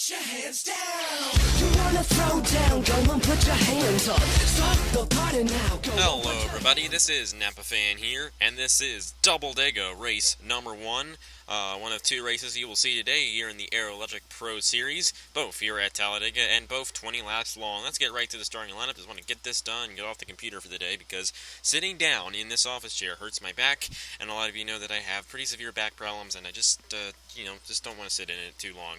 Put your hands down. You wanna throw down, go and put your hands up. Start the party now. Go. Hello everybody, this is Napa Fan here, and this is Double DEGA race number 1. One of 2 races you will see today here in the Aero Electric Pro Series, both here at Talladega and both 20 laps long. Let's get right to the starting lineup. Just want to get this done and get off the computer for the day because sitting down in this office chair hurts my back, and a lot of you know that I have pretty severe back problems, and I just don't want to sit in it too long.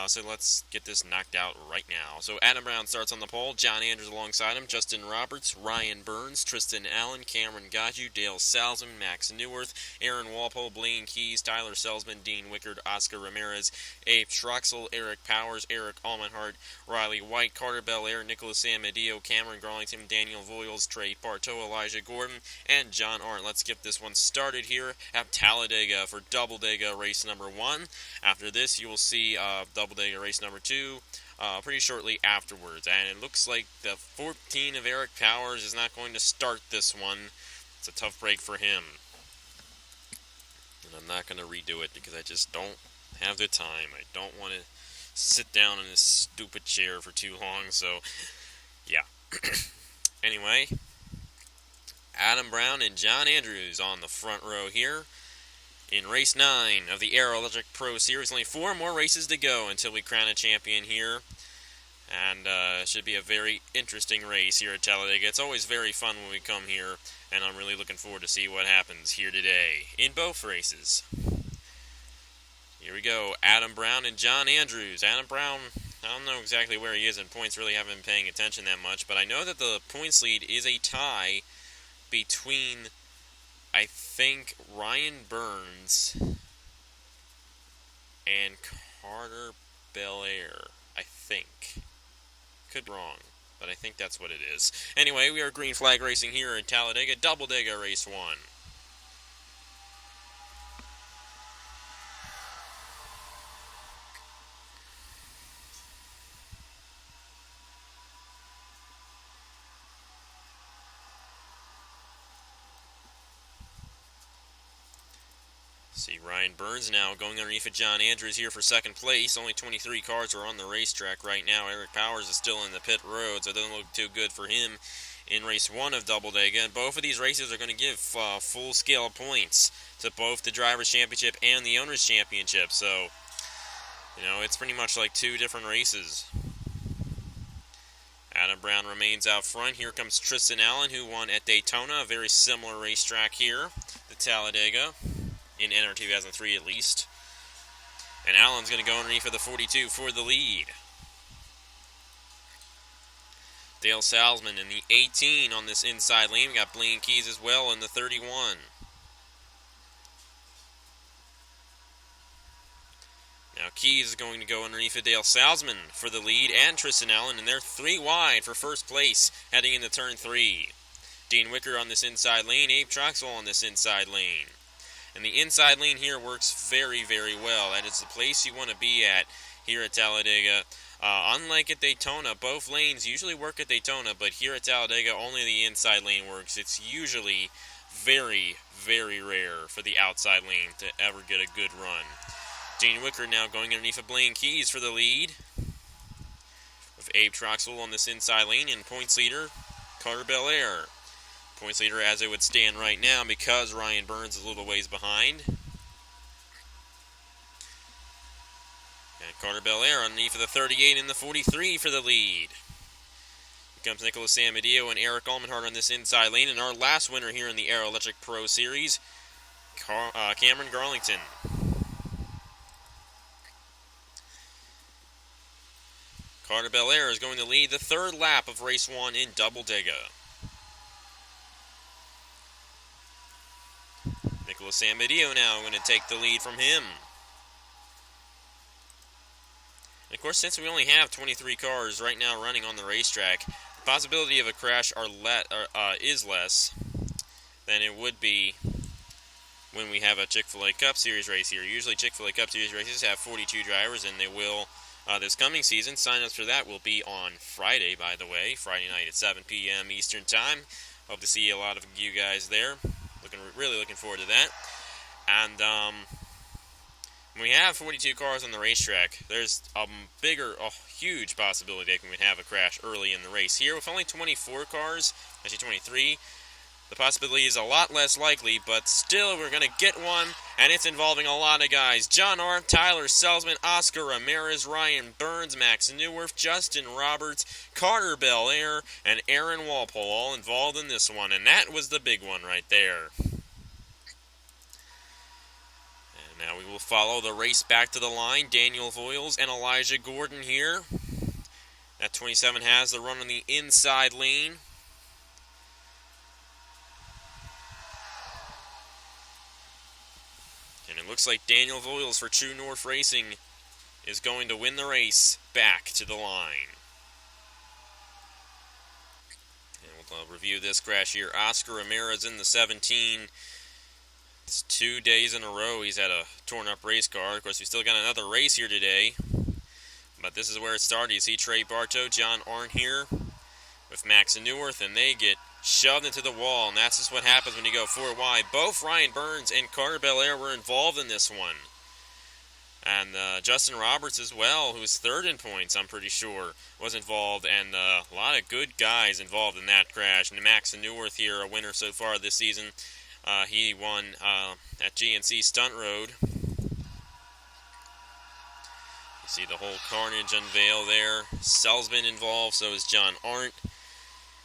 So let's get this knocked out right now. So Adam Brown starts on the pole, John Andrews alongside him, Justin Roberts, Ryan Burns, Tristan Allen, Cameron Gaju, Dale Salzman, Max Newworth, Aaron Walpole, Blaine Keys, Tyler Selzman, Dean Wickard, Oscar Ramirez, Abe Schroxel, Eric Powers, Eric Almenhart, Riley White, Carter Belair, Nicholas Amadeo, Cameron Garlington, Daniel Voiles, Trey Bartow, Elijah Gordon, and John Arndt. Let's get this one started here at Talladega for Double DEGA race number 1. After this, you will see Double DEGA race number 2 pretty shortly afterwards. And it looks like the 14 of Eric Powers is not going to start this one. It's a tough break for him. And I'm not going to redo it because I just don't have the time. I don't want to sit down in this stupid chair for too long. So, yeah. Anyway, Adam Brown and John Andrews on the front row here in race 9 of the Aero Electric Pro Series. Only 4 more races to go until we crown a champion here. And it should be a very interesting race here at Talladega. It's always very fun when we come here, and I'm really looking forward to see what happens here today in both races. Here we go, Adam Brown and John Andrews. Adam Brown, I don't know exactly where he is in points, really haven't been paying attention that much, but I know that the points lead is a tie between, I think, Ryan Burns and Carter Belair, I think. Could be wrong, but I think that's what it is. Anyway, we are green flag racing here in Talladega, Double DEGA race 1. See Ryan Burns now going underneath of John Andrews here for second place. Only 23 cars are on the racetrack right now. Eric Powers is still in the pit road, so it doesn't look too good for him in race 1 of Double DEGA. And both of these races are going to give full-scale points to both the Drivers' Championship and the Owners' Championship. So, it's pretty much like 2 different races. Adam Brown remains out front. Here comes Tristan Allen, who won at Daytona, a very similar racetrack here to Talladega. In NR 2003 at least. And Allen's going to go underneath of the 42 for the lead. Dale Salzman in the 18 on this inside lane. We got Blaine Keys as well in the 31. Now Keys is going to go underneath of Dale Salzman for the lead and Tristan Allen, and they're 3 wide for first place heading into turn 3. Dean Wicker on this inside lane, Abe Troxel on this inside lane. And the inside lane here works very, very well. That is the place you want to be at here at Talladega. Unlike at Daytona, both lanes usually work at Daytona, but here at Talladega, only the inside lane works. It's usually very, very rare for the outside lane to ever get a good run. Dean Wicker now going underneath of Blaine Keys for the lead, with Abe Troxel on this inside lane, and points leader, Carter Belair. Points leader as it would stand right now because Ryan Burns is a little ways behind. And Carter Belair underneath of the 38 and the 43 for the lead. Here comes Nicholas Amadeo and Eric Almenhart on this inside lane. And our last winner here in the Aero Electric Pro Series, Cameron Garlington. Carter Belair is going to lead the 3rd lap of race 1 in Double DEGA. Nicholas Amadeo now going to take the lead from him. And of course, since we only have 23 cars right now running on the racetrack, the possibility of a crash is less than it would be when we have a Chick-fil-A Cup Series race here. Usually Chick-fil-A Cup Series races have 42 drivers, and they will this coming season. Sign-ups for that will be on Friday, by the way, Friday night at 7 p.m. Eastern Time. Hope to see a lot of you guys there. Really looking forward to that. And When we have 42 cars on the racetrack, there's a huge possibility that we would have a crash early in the race. Here, with only 24 cars, actually 23, the possibility is a lot less likely, but still we're going to get one, and it's involving a lot of guys. John Arndt, Tyler Selzman, Oscar Ramirez, Ryan Burns, Max Newworth, Justin Roberts, Carter Belair, and Aaron Walpole all involved in this one, and that was the big one right there. And now we will follow the race back to the line. Daniel Voiles and Elijah Gordon here. That 27 has the run on the inside lane. And it looks like Daniel Voiles for True North Racing is going to win the race back to the line. And we'll review this crash here. Oscar Ramirez in the 17. It's 2 days in a row he's had a torn up race car. Of course, we still got another race here today. But this is where it started. You see Trey Bartow, John Arndt here with Max Newworth, and they get shoved into the wall, and that's just what happens when you go 4 wide. Both Ryan Burns and Carter Belair were involved in this one. And Justin Roberts as well, who's third in points, I'm pretty sure, was involved. And a lot of good guys involved in that crash. And Max Newworth here, a winner so far this season. He won at GNC Stunt Road. You see the whole carnage unveil there. Selzman involved, so is John Arndt.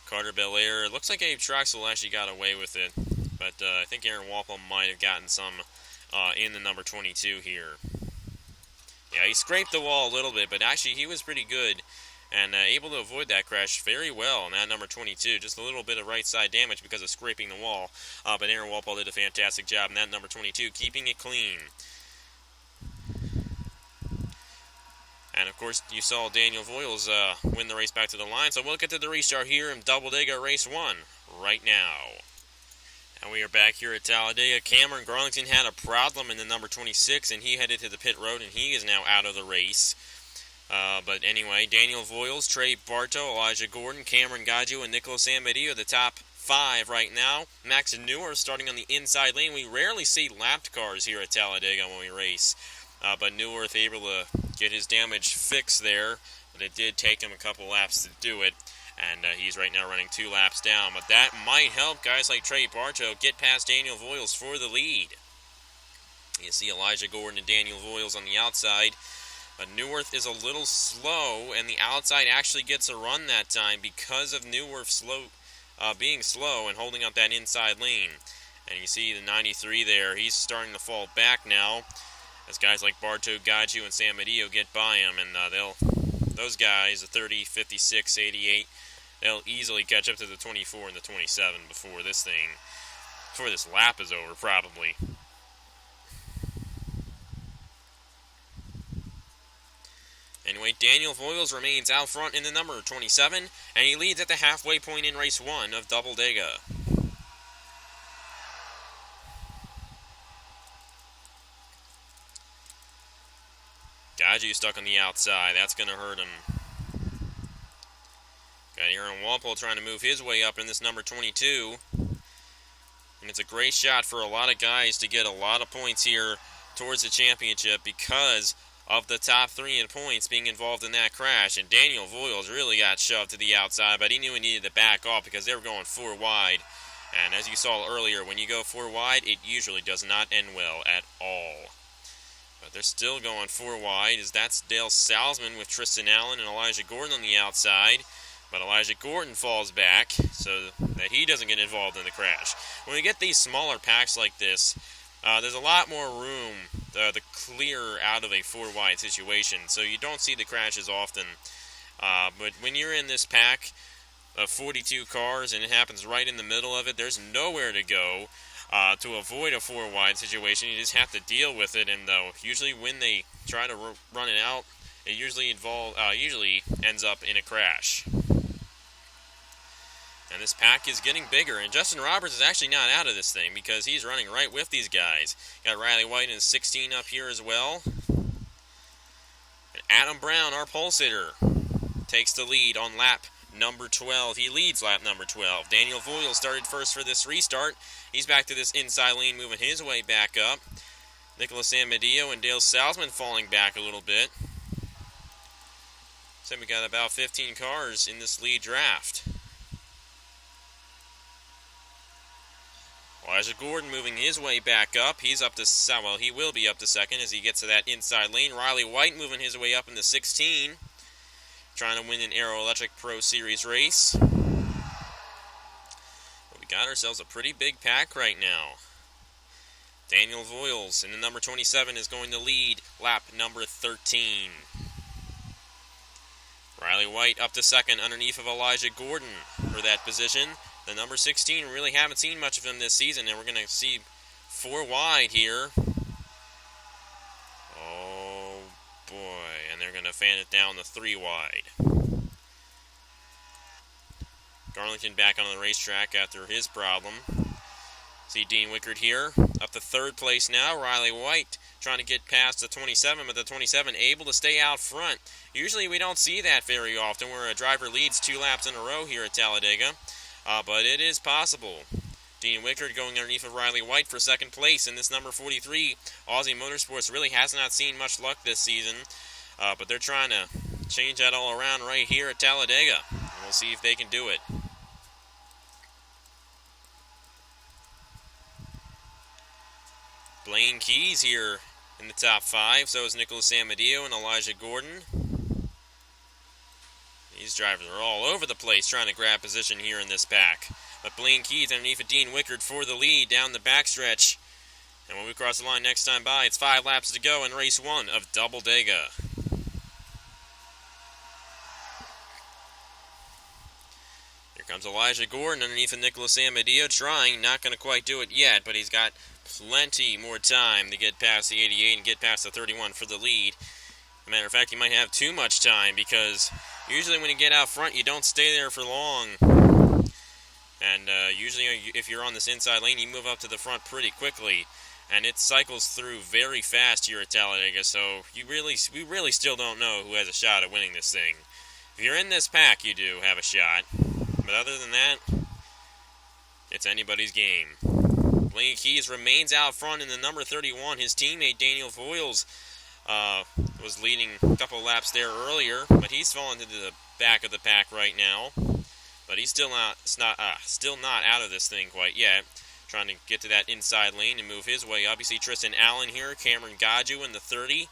Carter Belair. It looks like Abe Troxel actually got away with it, but I think Aaron Walpole might have gotten some in the number 22 here. Yeah, he scraped the wall a little bit, but actually he was pretty good and able to avoid that crash very well in that number 22. Just a little bit of right side damage because of scraping the wall, but Aaron Walpole did a fantastic job in that number 22, keeping it clean. And, of course, you saw Daniel Voiles win the race back to the line. So we'll get to the restart here in Double DEGA Race 1 right now. And we are back here at Talladega. Cameron Garlington had a problem in the number 26, and he headed to the pit road, and he is now out of the race. But anyway, Daniel Voiles, Trey Bartow, Elijah Gordon, Cameron Gadju, and Nicholas Amedeo are the top 5 right now. Max Newworth starting on the inside lane. We rarely see lapped cars here at Talladega when we race. But Newworth able to get his damage fixed there, but it did take him a couple laps to do it, and he's right now running 2 laps down. But that might help guys like Trey Bartow get past Daniel Voiles for the lead. You see Elijah Gordon and Daniel Voiles on the outside, but Newworth is a little slow, and the outside actually gets a run that time because of Newworth being slow and holding up that inside lane. And you see the 93 there, he's starting to fall back now, as guys like Bartow, Gadju, and Sam Medeo get by him, and those guys, the 30, 56, 88, they'll easily catch up to the 24 and the 27 before this lap is over, probably. Anyway, Daniel Voiles remains out front in the number 27, and he leads at the halfway point in race 1 of Double DEGA. Gadju stuck on the outside. That's going to hurt him. Got Aaron Walpole trying to move his way up in this number 22. And it's a great shot for a lot of guys to get a lot of points here towards the championship because of the top 3 in points being involved in that crash. And Daniel Voiles really got shoved to the outside, but he knew he needed to back off because they were going 4 wide. And as you saw earlier, when you go 4 wide, it usually does not end well at all. But they're still going 4 wide, as that's Dale Salzman with Tristan Allen and Elijah Gordon on the outside. But Elijah Gordon falls back so that he doesn't get involved in the crash. When we get these smaller packs like this, there's a lot more room to clear out of a 4 wide situation, so you don't see the crashes often. But when you're in this pack of 42 cars and it happens right in the middle of it, there's nowhere to go. To avoid a 4 wide situation, you just have to deal with it, and usually when they try to run it out, it usually ends up in a crash. And this pack is getting bigger, and Justin Roberts is actually not out of this thing because he's running right with these guys. Got Riley White in 16 up here as well. And Adam Brown, our pole sitter, takes the lead on lap number 12. He leads lap number 12. Daniel Voiles started first for this restart. He's back to this inside lane, moving his way back up. Nicholas Amadeo and Dale Salzman falling back a little bit. So we got about 15 cars in this lead draft. Elijah Gordon moving his way back up. He's up to, well, he will be up to second as he gets to that inside lane. Riley White moving his way up into 16. Trying to win an Aero Electric Pro Series race. But we got ourselves a pretty big pack right now. Daniel Voiles in the number 27 is going to lead lap number 13. Riley White up to second underneath of Elijah Gordon for that position. The number 16, we really haven't seen much of him this season, and we're going to see 4 wide here. Oh, boy, and they're going to fan it down to 3 wide. Garlington back on the racetrack after his problem. See Dean Wickard here, up to 3rd place now. Riley White trying to get past the 27, but the 27 able to stay out front. Usually we don't see that very often where a driver leads 2 laps in a row here at Talladega. But it is possible. Dean Wickard going underneath of Riley White for 2nd place in this number 43. Aussie Motorsports really has not seen much luck this season. But they're trying to change that all around right here at Talladega. And we'll see if they can do it. Blaine Keys here in the top 5. So is Nicholas Amadeo and Elijah Gordon. These drivers are all over the place trying to grab position here in this pack. But Blaine Keys underneath of Dean Wickard for the lead down the backstretch. And when we cross the line next time by, it's 5 laps to go in race 1 of Double Dega. Here comes Elijah Gordon underneath of Nicholas Amadeo trying. Not going to quite do it yet, but he's got plenty more time to get past the 88 and get past the 31 for the lead. As a matter of fact, he might have too much time because usually when you get out front, you don't stay there for long. And usually if you're on this inside lane, you move up to the front pretty quickly. And it cycles through very fast here at Talladega, so we really still don't know who has a shot at winning this thing. If you're in this pack, you do have a shot. But other than that, it's anybody's game. Blaine Keys remains out front in the number 31. His teammate Daniel Voiles was leading a couple laps there earlier, but he's fallen to the back of the pack right now. But he's still not out of this thing quite yet. Trying to get to that inside lane and move his way up. You see Tristan Allen here, Cameron Gaju in the 30.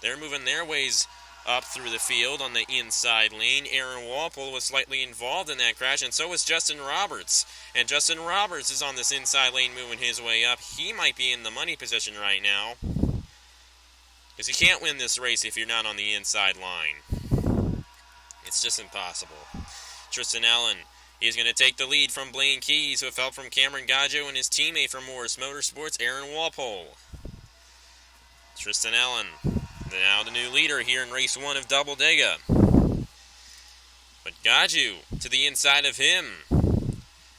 They're moving their ways up through the field on the inside lane. Aaron Walpole was slightly involved in that crash, and so was Justin Roberts. And Justin Roberts is on this inside lane moving his way up. He might be in the money position right now, because you can't win this race if you're not on the inside line. It's just impossible. Tristan Allen, he's going to take the lead from Blaine Keys, with help from Cameron Gaju and his teammate from Morris Motorsports, Aaron Walpole. Tristan Allen, now the new leader here in race 1 of Double Dega. But Gaju to the inside of him.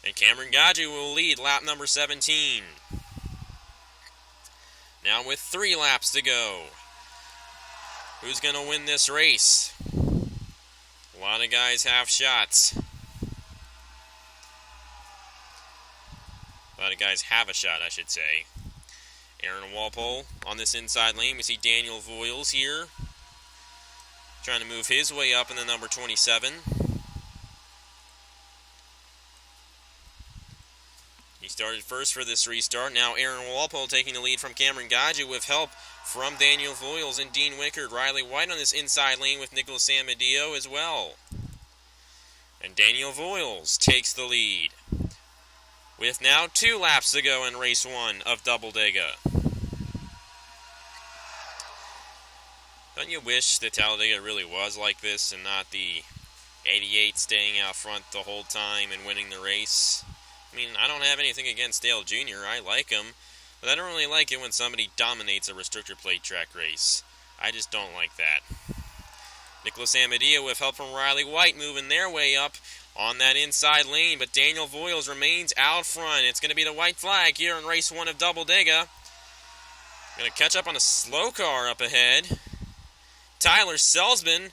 And Cameron Gaju will lead lap number 17. Now with 3 laps to go. Who's going to win this race? A lot of guys have shots. A lot of guys have a shot, I should say. Aaron Walpole on this inside lane. We see Daniel Voiles here, trying to move his way up in the number 27. He started first for this restart. Now Aaron Walpole taking the lead from Cameron Gaju with help from Daniel Voiles and Dean Wickard. Riley White on this inside lane with Nicholas Amadeo as well. And Daniel Voiles takes the lead, with now 2 laps to go in race 1 of Double Dega. Don't you wish that Talladega really was like this and not the 88 staying out front the whole time and winning the race? I mean, I don't have anything against Dale Jr. I like him, but I don't really like it when somebody dominates a restrictor plate track race. I just don't like that. Nicholas Amadeo with help from Riley White moving their way up on that inside lane, but Daniel Voiles remains out front. It's going to be the white flag here in race 1 of Double Dega. Going to catch up on a slow car up ahead. Tyler Salzman,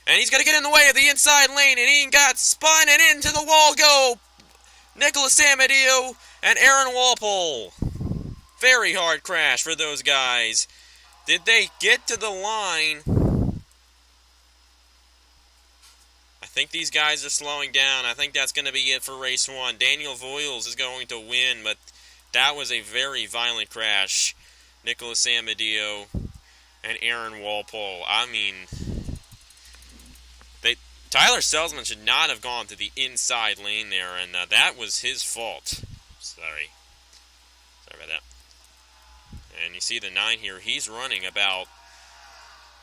and he's going to get in the way of the inside lane, and he got spun, and into the wall go Nicholas Amadeo and Aaron Walpole. Very hard crash for those guys. Did they get to the line? I think these guys are slowing down. I think that's going to be it for race 1. Daniel Voiles is going to win, but that was a very violent crash. Nicholas Amadeo and Aaron Walpole. I mean, Tyler Selzman should not have gone to the inside lane there, and that was his fault. Sorry about that. And you see the 9 here. He's running about,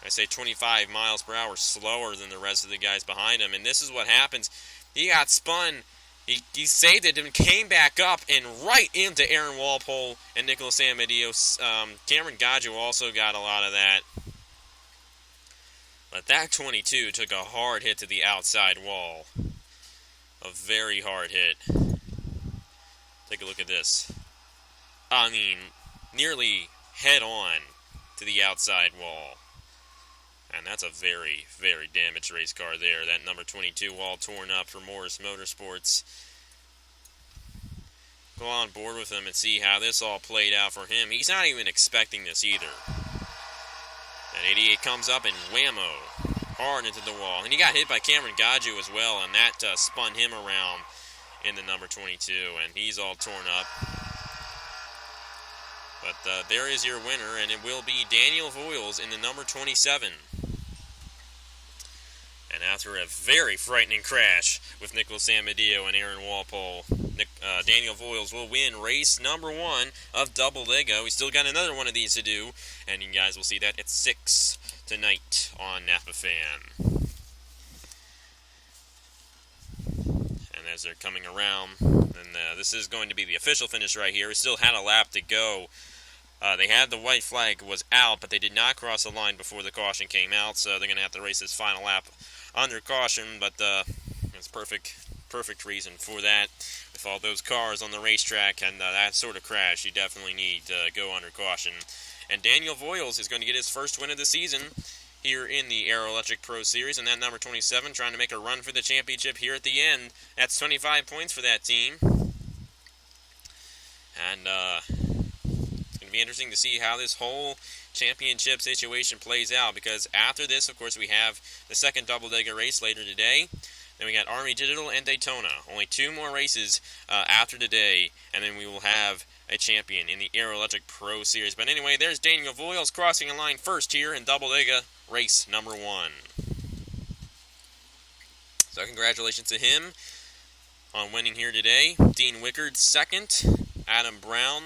I say 25 miles per hour slower than the rest of the guys behind him. And this is what happens. He got spun. He saved it and came back up and right into Aaron Walpole and Nicholas Amadeo. Cameron Gadju also got a lot of that. But that 22 took a hard hit to the outside wall. A very hard hit. Take a look at this. I mean, nearly head on to the outside wall. And that's a very, very damaged race car there. That number 22 all torn up for Morris Motorsports. Go on board with him and see how this all played out for him. He's not even expecting this either. That 88 comes up and whammo, hard into the wall. And he got hit by Cameron Gadju as well, and that spun him around in the number 22, and he's all torn up. But there is your winner, and it will be Daniel Voiles in the number 27. And after a very frightening crash with Nicholas Amadeo and Aaron Walpole, Daniel Voiles will win race number 1 of Double DEGA. We still got another one of these to do, and you guys will see that at 6 tonight on Napa Fan. And as they're coming around, and this is going to be the official finish right here. We still had a lap to go. They had the white flag was out, but they did not cross the line before the caution came out, so they're going to have to race this final lap under caution, but it's perfect reason for that. With all those cars on the racetrack and that sort of crash, you definitely need to go under caution. And Daniel Voiles is going to get his first win of the season here in the Aero Electric Pro Series, and that number 27 trying to make a run for the championship here at the end. That's 25 points for that team. And it's going to be interesting to see how this whole championship situation plays out, because after this, of course, we have the second Double DEGA race later today. Then we got Army Digital and Daytona. Only 2 more races after today, and then we will have a champion in the Aero Electric Pro Series. But anyway, there's Daniel Voiles crossing a line first here in Double DEGA race number 1. So congratulations to him on winning here today. Dean Wickard second, Adam Brown,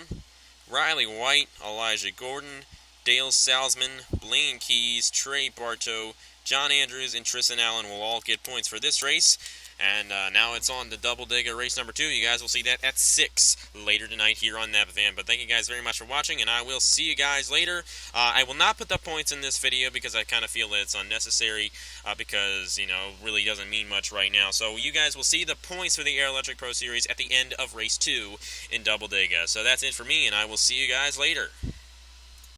Riley White, Elijah Gordon, Dale Salzman, Blaine Keys, Trey Bartow, John Andrews, and Tristan Allen will all get points for this race. And now it's on to Double DEGA race number 2. You guys will see that at 6 later tonight here on Napa Fan. But thank you guys very much for watching, and I will see you guys later. I will not put the points in this video because I kind of feel that it's unnecessary because, you know, really doesn't mean much right now. So you guys will see the points for the Aero Electric Pro Series at the end of race 2 in Double DEGA. So that's it for me, and I will see you guys later.